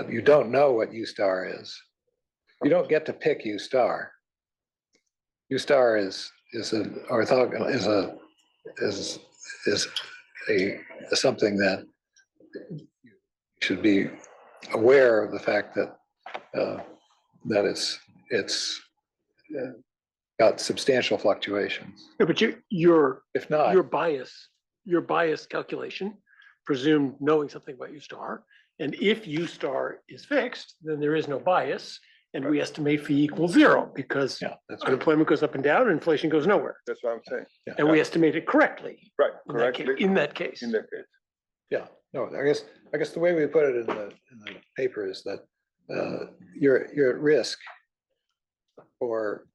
you don't know what U star is. You don't get to pick U star. U star is an orthogonal, is something that you should be aware of the fact that that it's got substantial fluctuations. No, but your If not, your bias calculation presumed knowing something about U star. And if U star is fixed, then there is no bias. And we estimate phi equals 0 because yeah, that's good. unemployment goes up and down and inflation goes nowhere. that's what I'm saying. And we estimate it correctly Right, in that correctly. in that case. In that case. Yeah, no, I guess the way we put it in the paper is that you're at risk for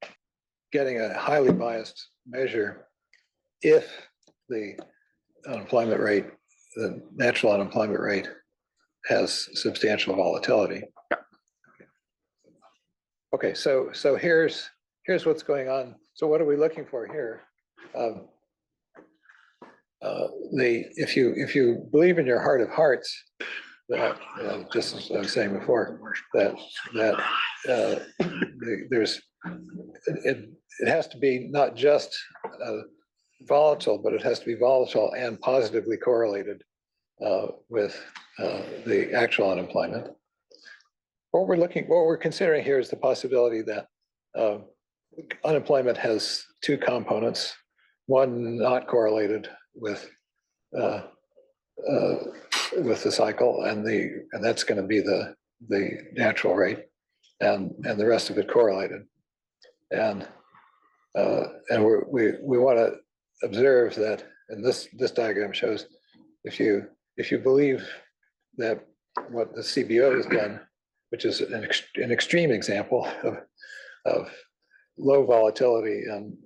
getting a highly biased measure if the unemployment rate, the natural unemployment rate, has substantial volatility. Okay, so here's what's going on. So what are we looking for here? If you believe in your heart of hearts that just as I was saying before, that there's it has to be not just volatile, but it has to be volatile and positively correlated with the actual unemployment. What we're considering here is the possibility that unemployment has two components, one not correlated with the cycle, and that's going to be the natural rate, and the rest of it correlated. And we want to observe that, and this diagram shows if you believe that what the CBO has done, which is an extreme example of low volatility and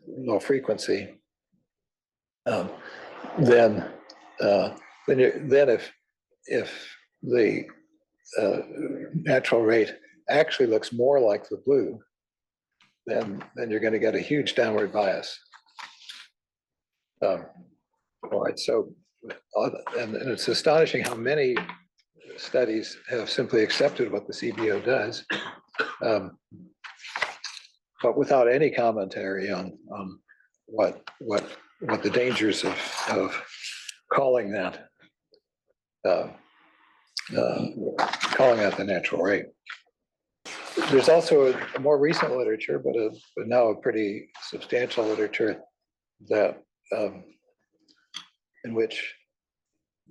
low frequency, then if the natural rate actually looks more like the blue, then you're going to get a huge downward bias. All right, so and it's astonishing how many studies have simply accepted what the CBO does, but without any commentary on what the dangers of calling that the natural rate. There's also a more recent literature, but now a pretty substantial literature that in which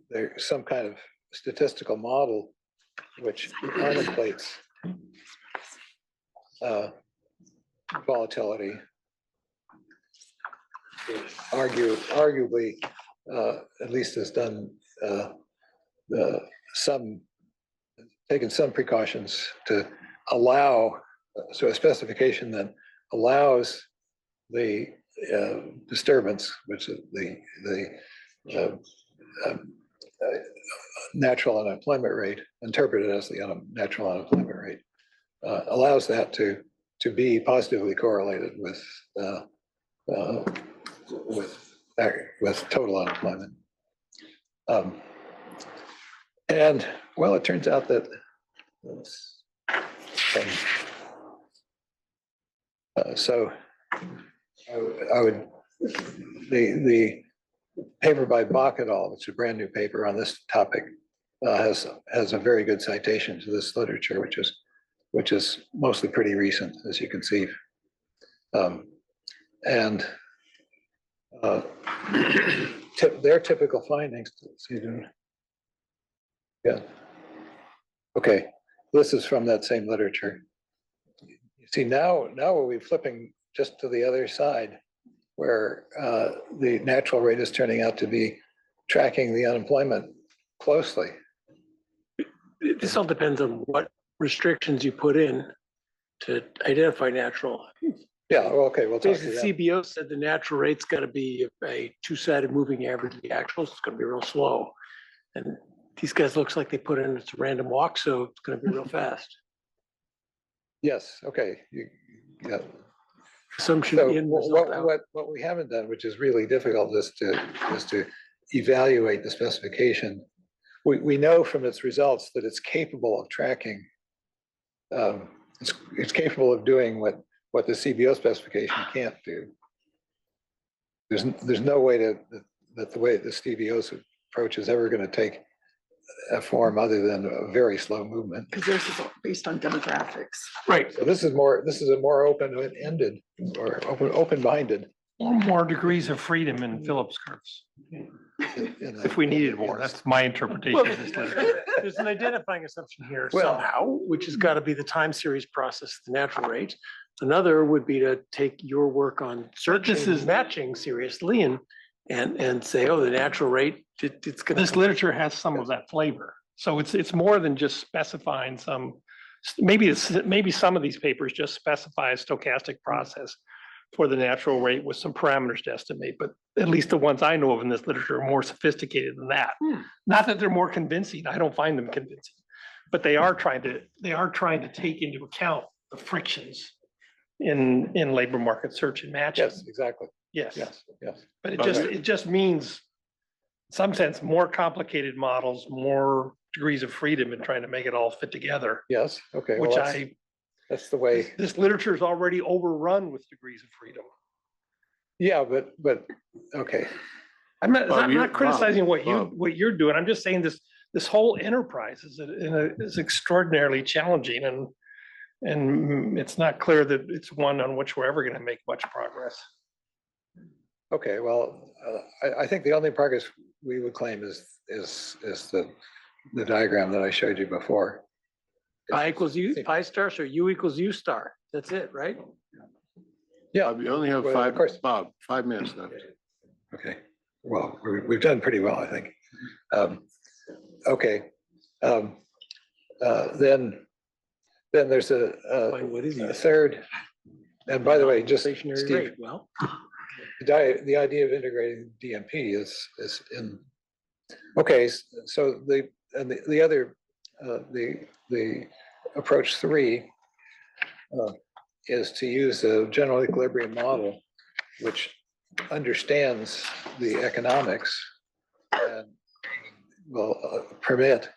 there's some kind of statistical model which contemplates volatility, arguably at least has done taken some precautions to allow, so a specification that allows the disturbance, which is the natural unemployment rate, interpreted as the natural unemployment rate, allows that to be positively correlated with total unemployment. And well, it turns out that so I would the paper by Bach et al., which is a brand new paper on this topic, has a very good citation to this literature, which is mostly pretty recent, as you can see, and their typical findings. Yeah. Okay, this is from that same literature. You see, now we're flipping just to the other side, where the natural rate is turning out to be tracking the unemployment closely. This all depends on what restrictions you put in to identify natural. Yeah, well, okay, we'll talk to Basically, that. CBO said the natural rate's got to be a two-sided moving average of the actuals. It's going to be real slow. And these guys looks like they put in it's a random walk, so it's going to be real fast. Yes, okay. Yeah. Assumption So in, result out. what we haven't done, which is really difficult, is to evaluate the specification. We know from its results that it's capable of tracking. It's capable of doing what the CBO specification can't do. There's no way that the way the CBO's approach is ever going to take a form other than a very slow movement. Because theirs is based on demographics. Right, So this is a more open-ended or open-minded. Or more degrees of freedom in Phillips curves, if we needed more. That's my interpretation well, of this literature. there's an identifying assumption here Well- somehow, which has got to be the time series process, the natural rate. Another would be to take your work on searching, is- matching seriously and say, oh, the natural rate, it's gonna. This literature has some of that flavor. So it's more than just specifying maybe some of these papers just specify a stochastic process for the natural rate with some parameters to estimate, but at least the ones I know of in this literature are more sophisticated than that. Not that they're more convincing. I don't find them convincing, but they are trying to take into account the frictions in labor market search and matching. Yes, exactly. Yes. Yes. But it just means, in some sense, more complicated models, more degrees of freedom in trying to make it all fit together, Yes, okay. well, which that's the way. this literature is already overrun with degrees of freedom. Yeah, but, okay. I'm not, Bob, I'm you- not criticizing Bob. what you're doing. I'm just saying this whole enterprise is extraordinarily challenging and it's not clear that it's one on which we're ever going to make much progress. Okay, well, I think the only progress we would claim is the diagram that I showed you before. Pi equals U, pi star, so U equals U star. That's it, right? Yeah, Bob, you only have Well, of course. 5 minutes left. okay. Well, we've done pretty well, I think. Okay. Then there's Fine, what is a it? third, and by the way, just Stationary Steve, rate, well, the idea of integrating DMP is in, okay, so the other, the approach 3 is to use a general equilibrium model, which understands the economics and will permit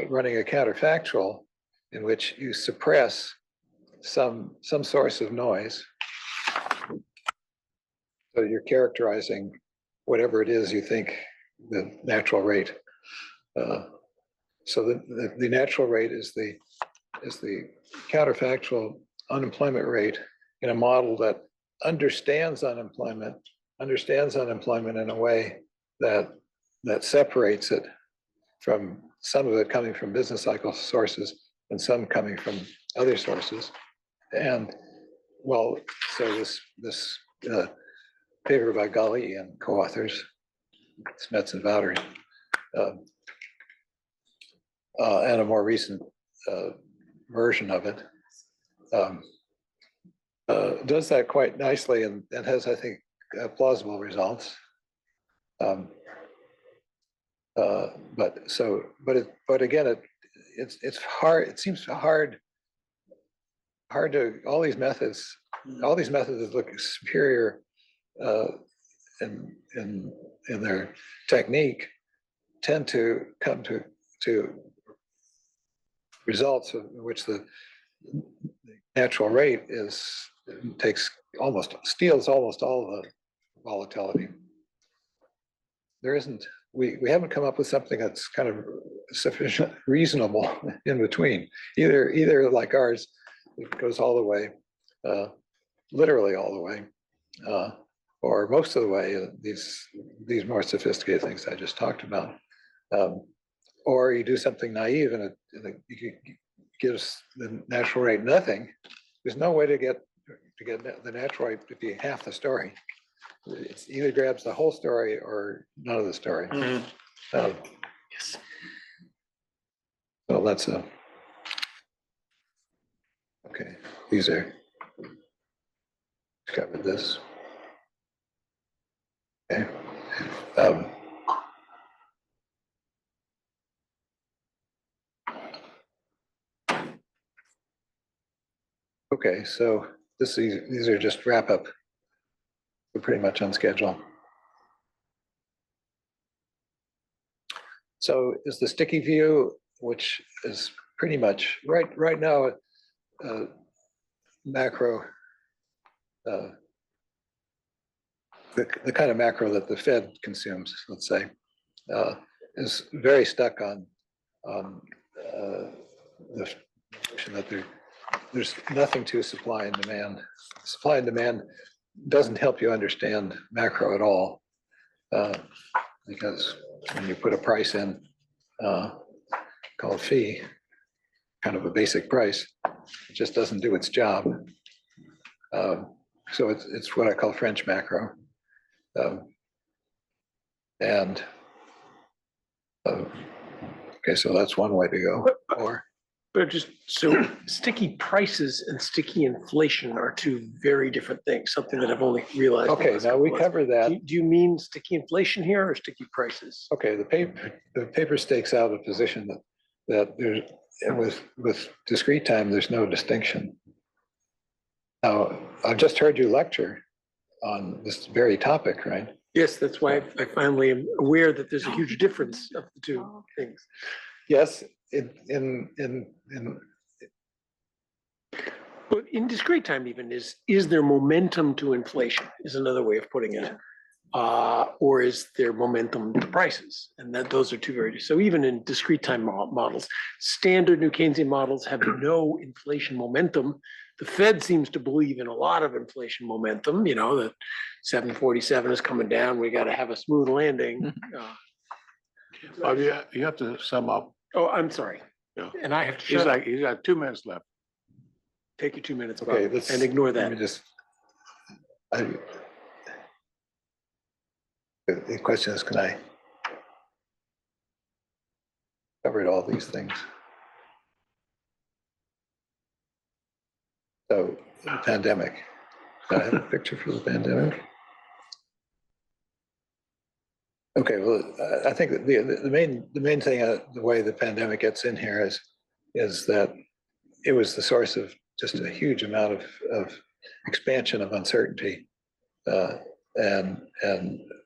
running a counterfactual in which you suppress some source of noise. So you're characterizing whatever it is you think the natural rate. So the natural rate is the counterfactual unemployment rate in a model that understands unemployment in a way that separates it from some of it coming from business cycle sources and some coming from other sources. And well, so this paper by Gali and co-authors, Smets and Wouters, and a more recent version of it, does that quite nicely and has, I think, plausible results. But again, it's hard. It seems hard to all these methods that look superior in their technique tend to come to results of which the natural rate steals almost all the volatility. There isn't, we haven't come up with something that's kind of sufficient, reasonable in between. Either like ours, it goes all the way, literally all the way, or most of the way, these more sophisticated things I just talked about. Or you do something naive and it gives the natural rate nothing. There's no way to get the natural rate to be half the story. It either grabs the whole story or none of the story. yes. So that's okay. These are covered this. Okay. Okay, so these are just wrap up. We're pretty much on schedule. So is the sticky view, which is pretty much right now, macro, the kind of macro that the Fed consumes, let's say, is very stuck on the notion that there's nothing to supply and demand. Supply and demand doesn't help you understand macro at all, because when you put a price in called fee, kind of a basic price, it just doesn't do its job. So it's what I call French macro. And okay, so that's one way to go. But just so sticky prices and sticky inflation are two very different things, something that I've only realized. in the Okay, last now couple we months. cover that. Do you mean sticky inflation here or sticky prices? Okay, the paper stakes out a position that there's, with discrete time, there's no distinction. Now, I've just heard you lecture on this very topic, right? Yes, that's why I finally am aware that there's a huge difference of the two things. Yes, But in discrete time even, is there momentum to inflation is another way of putting it. Or is there momentum to prices? And that those are two very, so even in discrete time models, standard New Keynesian models have no inflation momentum. The Fed seems to believe in a lot of inflation momentum, you know, that 747 is coming down, we got to have a smooth landing. Bob, you have to sum up. Oh, I'm sorry. Yeah. And I have to He's shut up. like, he's got 2 minutes left. Take your 2 minutes, Bob, okay, let's, and ignore let that. me just, the question is, can I covered all these things? So the pandemic, do I have a picture for the pandemic? Okay, well, I think that the main thing, the way the pandemic gets in here is that it was the source of just a huge amount of expansion of uncertainty, and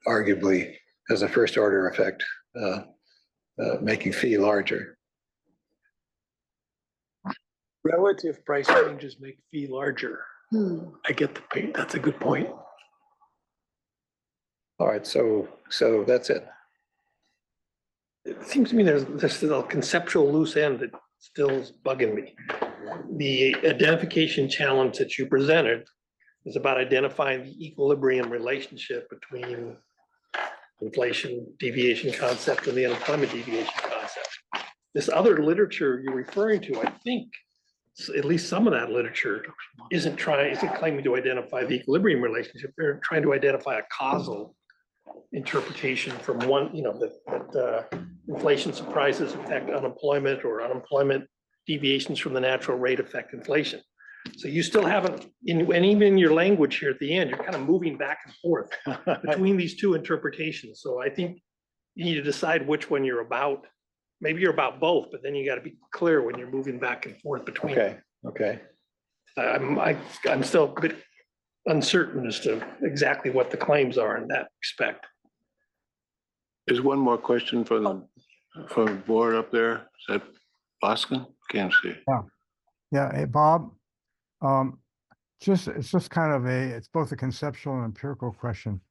arguably as a first order effect, making fee larger. Relative price changes make fee larger. I get the point. That's a good point. All right, so that's it. It seems to me there's still a conceptual loose end that still is bugging me. The identification challenge that you presented is about identifying the equilibrium relationship between inflation deviation concept and the unemployment deviation concept. This other literature you're referring to, I think, at least some of that literature isn't claiming to identify the equilibrium relationship. They're trying to identify a causal interpretation from one, you know, that inflation surprises affect unemployment, or unemployment deviations from the natural rate affect inflation. So you still haven't, and even in your language here at the end, you're kind of moving back and forth between these two interpretations. So I think you need to decide which one you're about. Maybe you're about both, but then you got to be clear when you're moving back and forth between. Okay. I'm still a bit uncertain as to exactly what the claims are in that respect. There's one more question from the board up there. Is that Boskin? Can't see. Yeah, hey, Bob, it's just kind of it's both a conceptual and empirical question.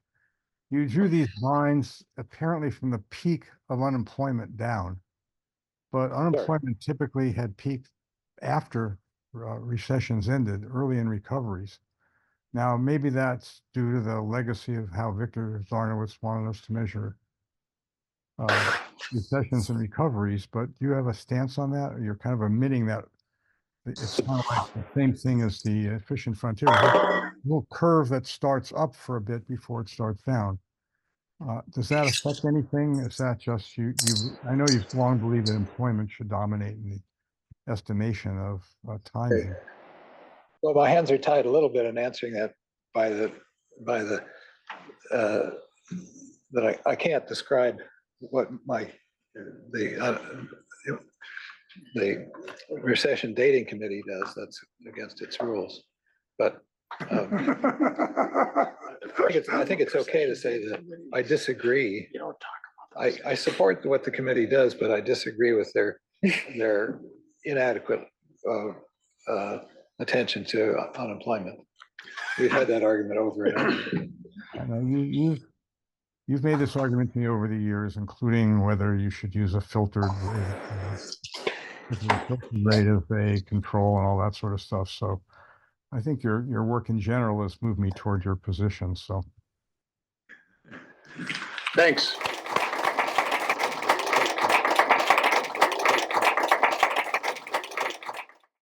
You drew these lines apparently from the peak of unemployment down, but unemployment typically had peaked after recessions ended, early in recoveries. Now, maybe that's due to the legacy of how Victor Zarnowitz wanted us to measure recessions and recoveries, but do you have a stance on that? Or you're kind of omitting that. It's kind of like the same thing as the efficient frontier. There's a little curve that starts up for a bit before it starts down. Does that affect anything? Is that just I know you've long believed that employment should dominate in the estimation of timing. Well, my hands are tied a little bit in answering that by the that I can't describe what the recession dating committee does. That's against its rules. But I think it's okay to say that I disagree. You don't talk about I support what the committee does, but I disagree with their inadequate attention to unemployment. We've had that argument over and over. I know you've made this argument to me over the years, including whether you should use a filtered rate as a control and all that sort of stuff. So I think your work in general has moved me toward your position. So Thanks.